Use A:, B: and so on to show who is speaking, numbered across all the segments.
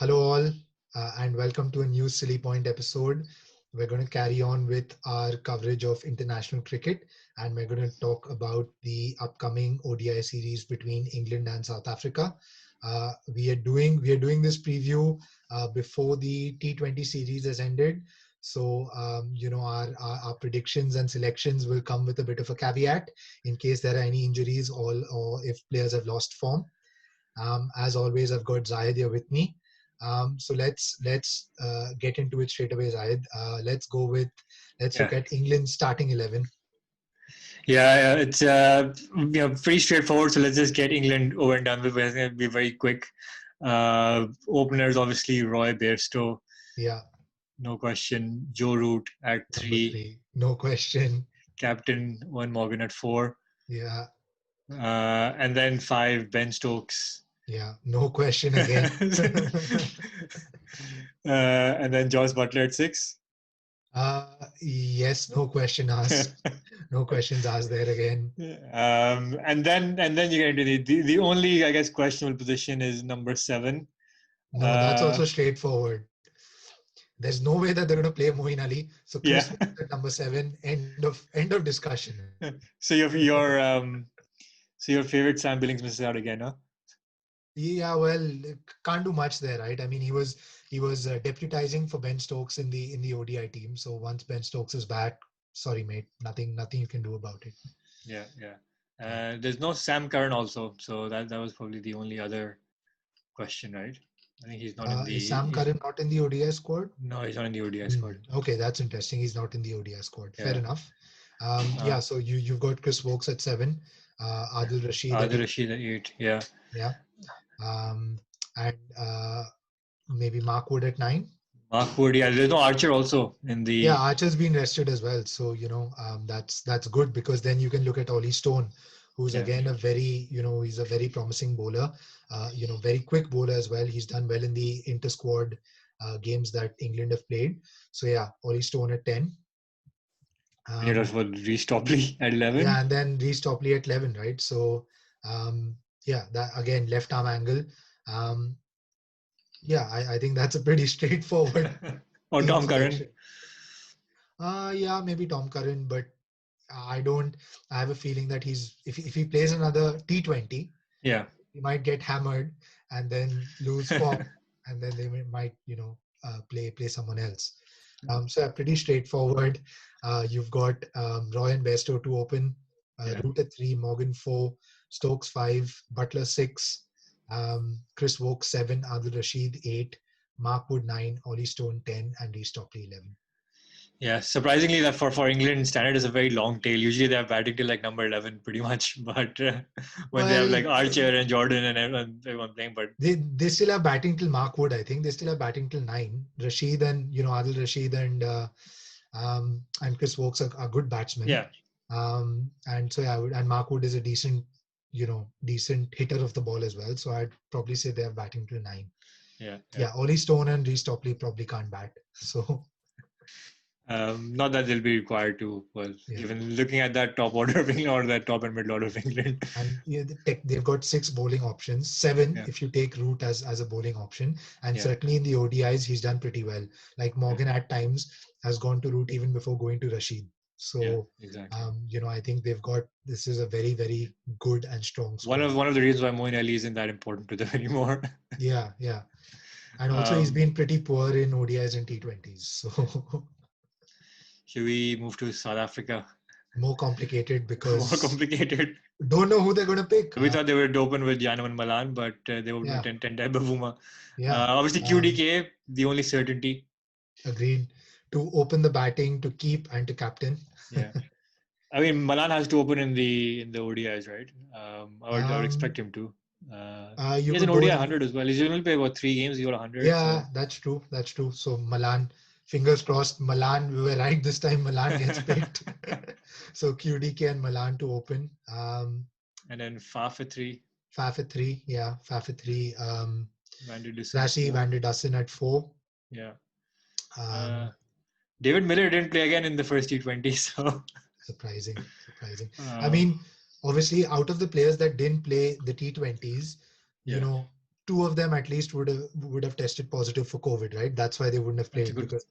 A: Hello, all, and welcome to a new Silly Point episode. We're going to carry on with our coverage of international cricket, and we're going to talk about the upcoming ODI series between England and South Africa. We are doing this preview before the T20 series has ended. So, our predictions and selections will come with a bit of a caveat in case there are any injuries or if players have lost form. As always, I've got Zahid here with me. So let's get into it straight away, Zahid. Let's
B: Yeah,
A: look at England's starting 11.
B: it's pretty straightforward. So let's just get England over and done with. It's going to be very quick. Openers obviously Roy Bairstow,
A: Yeah,
B: no question. Joe Root at
A: number
B: 3,
A: 3, no question.
B: captain Owen Morgan at 4,
A: Yeah,
B: and then 5 Ben Stokes,
A: yeah, no question again.
B: and then Josh Butler at 6.
A: Yes, no question asked. No questions asked there again.
B: And then you get into the only I guess questionable position is number 7.
A: No, that's
B: Uh,
A: also straightforward. There's no way that they're going to play Moeen Ali. So
B: yeah.
A: Chris Wood at number 7. End of discussion.
B: So your favorite Sam Billings misses out again, huh?
A: Yeah, well, can't do much there, right? I mean, he was deputizing for Ben Stokes in the ODI team. So once Ben Stokes is back, sorry, mate, nothing you can do about it.
B: Yeah. There's no Sam Curran also, so that was probably the only other question, right? I think he's not in
A: Is
B: the.
A: Sam Curran not in the ODI squad?
B: No, he's not in the ODI squad.
A: Okay, that's interesting. He's not in the ODI squad. Fair
B: Yeah.
A: enough. Yeah. So you've got Chris Wokes at 7, Adil Rashid at
B: Adil
A: 8.
B: Rashid at 8. Yeah.
A: Yeah. And maybe Mark Wood at 9.
B: Mark Wood. Yeah. There's no Archer also in the.
A: Yeah, Archer's been rested as well, so that's good because then you can look at Ollie Stone, who's
B: Yeah.
A: again he's a very promising bowler, very quick bowler as well. He's done well in the inter-squad games that England have played. So yeah, Ollie Stone at 10.
B: And you're for Reece Topley at 11.
A: Yeah, and then Reece Topley at 11, right? So yeah, that again left arm angle. Yeah, I think that's a pretty straightforward
B: Or
A: team
B: Tom Curran.
A: selection. Yeah, maybe Tom Curran, but I have a feeling that if he plays another T20,
B: Yeah.
A: he might get hammered and then lose form, and then they might play someone else. So pretty straightforward. You've got Roy and Bairstow to open, Root at 3, Morgan 4, Stokes 5, Butler 6, Chris Wokes 7, Adil Rashid 8, Mark Wood 9, Ollie Stone 10, and Reece Topley 11.
B: Yeah, surprisingly, that for England standard is a very long tail. Usually they have batting till like number 11 pretty much, but when they have like Archer and Jordan and everyone playing, but
A: they still have batting till Mark Wood. I think they still have batting till 9. Rashid and Adil Rashid and Chris Wokes are good batsmen.
B: Yeah.
A: And so and Mark Wood is a decent hitter of the ball as well. So I'd probably say they have batting till 9. Yeah. Ollie Stone and Reece Topley probably can't bat. So.
B: Not that they'll be required to. Well, even looking at that top order of England or that top and middle order of England,
A: and they've got 6 bowling options, 7 if you take Root as a bowling option, and certainly in the ODIs he's done pretty well. Like Morgan at times has gone to Root even before going to Rashid. So
B: exactly.
A: I think this is a very, very good and strong squad.
B: One of the reasons why Moeen Ali isn't that important to them anymore.
A: Yeah. And also he's been pretty poor in ODIs and T20s. So.
B: Should we move to South Africa?
A: More complicated because.
B: More complicated.
A: Don't know who they're going to pick.
B: We thought they would open with Jano and Malan, but they would Tendai Bavuma. Obviously, QDK, the only certainty.
A: Agreed. To open the batting, to keep, and to captain.
B: Yeah. I mean, Malan has to open in the ODIs, right? I would expect him to. He has an ODI 100 as well. He's only played about 3 games. He got 100.
A: Yeah, that's true. So Malan, fingers crossed. Milan, we were right this time. Milan gets picked. So QDK and Milan to open.
B: And then Faf at 3.
A: Faf at 3, yeah. Faf at 3.
B: Van der Dussen.
A: Rassie Van der Dussen at 4.
B: Yeah. David Miller didn't play again in the first T20, so.
A: Surprising. I mean, obviously, out of the players that didn't play the T20s, 2 two of them at least would have tested positive for COVID, right? That's why they wouldn't have
B: That's a
A: played,
B: good.
A: because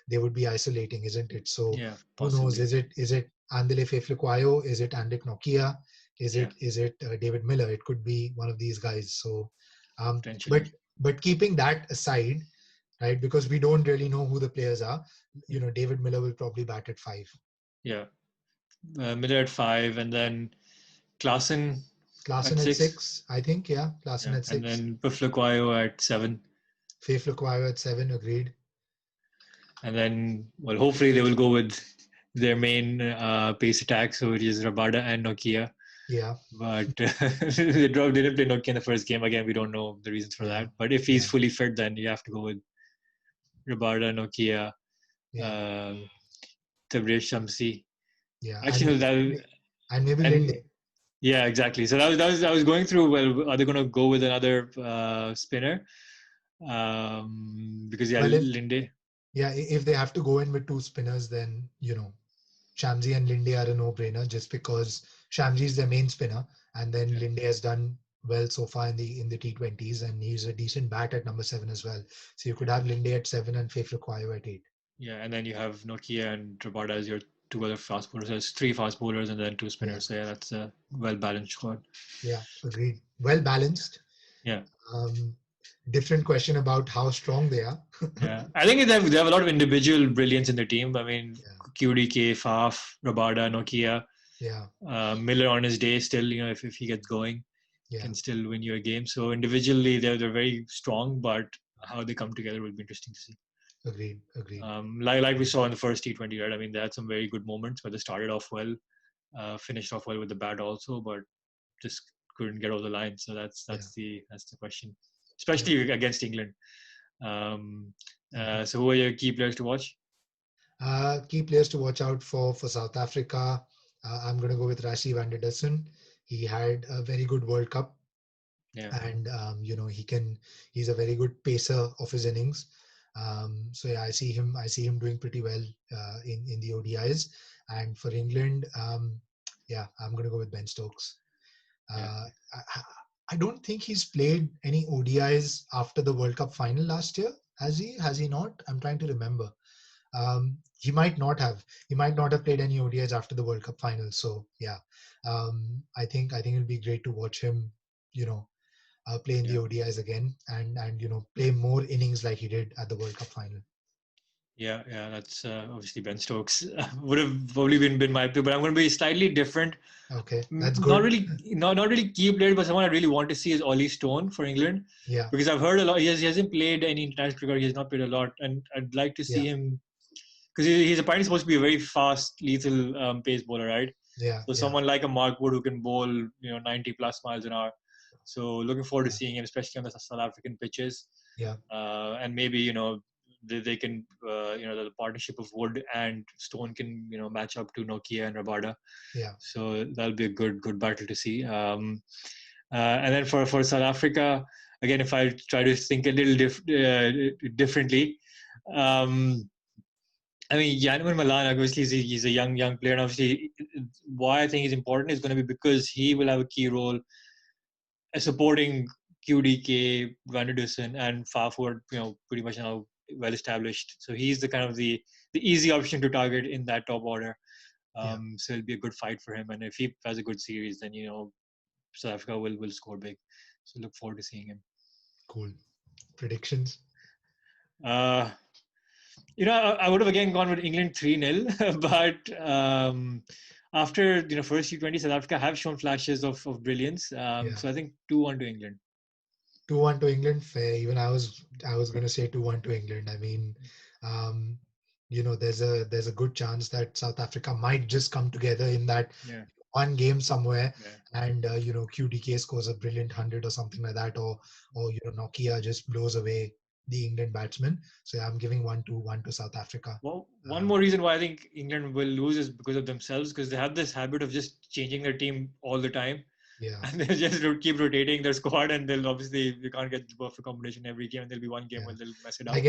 A: they would be isolating, isn't it? So
B: Yeah,
A: who knows?
B: possibly.
A: Is it Andile Feflukwayo? Is it Andik Nokia? Is
B: Yeah,
A: it David Miller? It could be one of these guys. So, but
B: potentially.
A: keeping that aside, right? Because we don't really know who the players are.
B: Yeah.
A: David Miller will probably bat at 5.
B: Yeah. Miller at 5, and then Klaassen
A: Klaassen
B: at
A: at
B: 6.
A: 6, I think. Yeah, Klaassen
B: Yeah,
A: at
B: and
A: 6.
B: then Piflukwayo at 7.
A: Feflukwayo at 7. Agreed.
B: And then, well, hopefully they will go with their main pace attack, so it is Rabada and Nokia.
A: Yeah.
B: But they didn't play Nokia in the first game. Again, we don't know the reasons for
A: Yeah.
B: that. But if he's
A: Yeah.
B: fully fit, then you have to go with Rabada, Nokia,
A: Yeah.
B: Tabriz Shamsi.
A: Yeah.
B: Actually, no,
A: And maybe
B: and
A: Linde.
B: yeah, exactly. So I was going through. Well, are they going to go with another spinner? Because yeah,
A: Well,
B: Linde.
A: if they have to go in with 2 spinners, then Shamsi and Linde are a no-brainer, just because Shamsi is their main spinner, and then
B: Yeah.
A: Linde has done well so far in the T20s, and he's a decent bat at number 7 as well. So you could have Linde at 7 and Feflukwayo at 8.
B: Yeah, and then you have Nokia and Rabada as your two other fast bowlers. There's 3 fast bowlers and then 2
A: Yeah.
B: spinners. So yeah, that's a well balanced squad.
A: Yeah, agreed. Well balanced.
B: Yeah.
A: Different question about how strong they are.
B: Yeah, I think they have a lot of individual brilliance in the team. I mean,
A: Yeah.
B: QDK, Faf, Rabada, Nokia,
A: Yeah.
B: Miller on his day still, if he gets going,
A: Yeah.
B: can still win you a game. So individually, they're very strong, but how they come together will be interesting to see.
A: Agreed.
B: Like we saw in the first T20, right? I mean, they had some very good moments where they started off well, finished off well with the bat also, but just couldn't get over the line. So that's the question, especially against England. So who are your key players to watch?
A: Key players to watch out for South Africa. I'm going to go with Rassie van der Dussen. He had a very good World Cup.
B: Yeah.
A: And he's a very good pacer of his innings. So yeah, I see him doing pretty well in the ODIs. And for England, I'm going to go with Ben Stokes. I don't think he's played any ODIs after the World Cup final last year. Has he not? I'm trying to remember. He might not have played any ODIs after the World Cup final. So yeah, I think it'll be great to watch him, play in the ODIs again and play more innings like he did at the World Cup final.
B: Yeah, that's obviously Ben Stokes would have probably been my pick, but I'm going to be slightly different.
A: Okay, that's good.
B: Not really key player, but someone I really want to see is Ollie Stone for England.
A: Yeah.
B: Because I've heard a lot. He hasn't played any international cricket. He has not played a lot, and I'd like to see him because he's apparently supposed to be a very fast, lethal pace bowler, right?
A: Yeah.
B: So someone like a Mark Wood who can bowl 90 plus miles an hour. So looking forward to seeing him, especially on the South African pitches.
A: Yeah.
B: And maybe they can the partnership of Wood and Stone can match up to Nokia and Rabada.
A: Yeah.
B: So that'll be a good battle to see. And then for South Africa, again, if I try to think a little differently, I mean, Janman Malan, obviously, he's a young player. And obviously, why I think he's important is going to be because he will have a key role supporting QDK, Van der Dussen, and Faf, who are pretty much now well established. So he's the kind of the easy option to target in that top order. So it'll be a good fight for him. And if he has a good series, then South Africa will score big. So look forward to seeing him.
A: Cool. Predictions?
B: I would have again gone with England 3-0, but after first T20, South Africa have shown flashes of brilliance. So I think 2-1 to England.
A: 2-1 to England, fair. Even I was going to say 2-1 to England. I mean, there's a good chance that South Africa might just come together in that one game somewhere, and QDK scores a brilliant 100 or something like that, or Nokia just blows away the England batsman. So I'm giving 1-1 to South Africa.
B: Well, one more reason why I think England will lose is because of themselves, because they have this habit of just changing their team all the time.
A: Yeah.
B: And they'll just keep rotating their squad, and they'll obviously you can't get the perfect combination every game, and there'll be one game where they'll mess it up.
A: I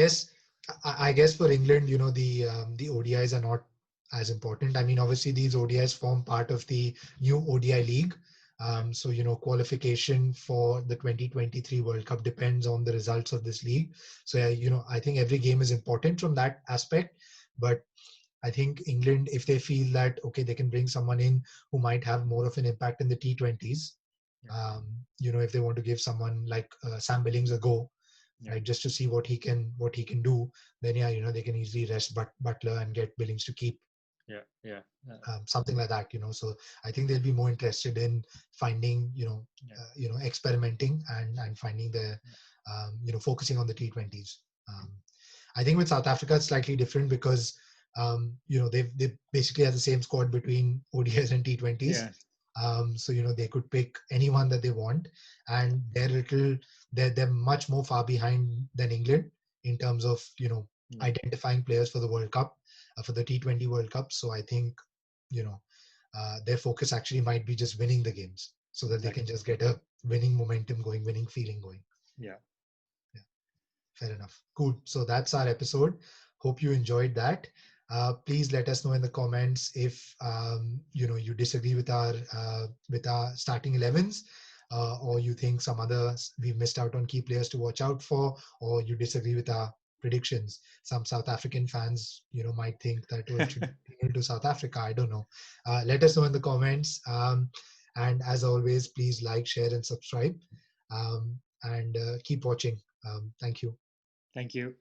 A: guess for England, the ODIs are not as important. I mean, obviously these ODIs form part of the new ODI league. So, qualification for the 2023 World Cup depends on the results of this league. So, yeah, I think every game is important from that aspect. But I think England, if they feel that, okay, they can bring someone in who might have more of an impact in the T20s,
B: Yeah.
A: if they want to give someone like Sam Billings a go,
B: Yeah.
A: right, just to see what he can do, then yeah, they can easily rest Butler and get Billings to keep,
B: Yeah. Yeah.
A: something like that. So I think they'll be more interested in finding,
B: Yeah.
A: experimenting and finding the, focusing on the T20s. I think with South Africa it's slightly different because they basically have the same squad between ODIs and T20s.
B: Yeah.
A: So they could pick anyone that they want, and they're much more far behind than England in terms of
B: Yeah.
A: identifying players for the World Cup, for the T20 World Cup. So I think their focus actually might be just winning the games so that they can
B: Exactly.
A: just get a winning momentum going, winning feeling going.
B: Yeah.
A: Yeah, fair enough. Cool. So that's our episode. Hope you enjoyed that. Please let us know in the comments if you disagree with our starting 11s, or you think some other we've missed out on key players to watch out for, or you disagree with our predictions. Some South African fans might think that, oh, it should be to South Africa. I don't know. Let us know in the comments. And as always, please like, share, and subscribe. And keep watching. Thank you.
B: Thank you.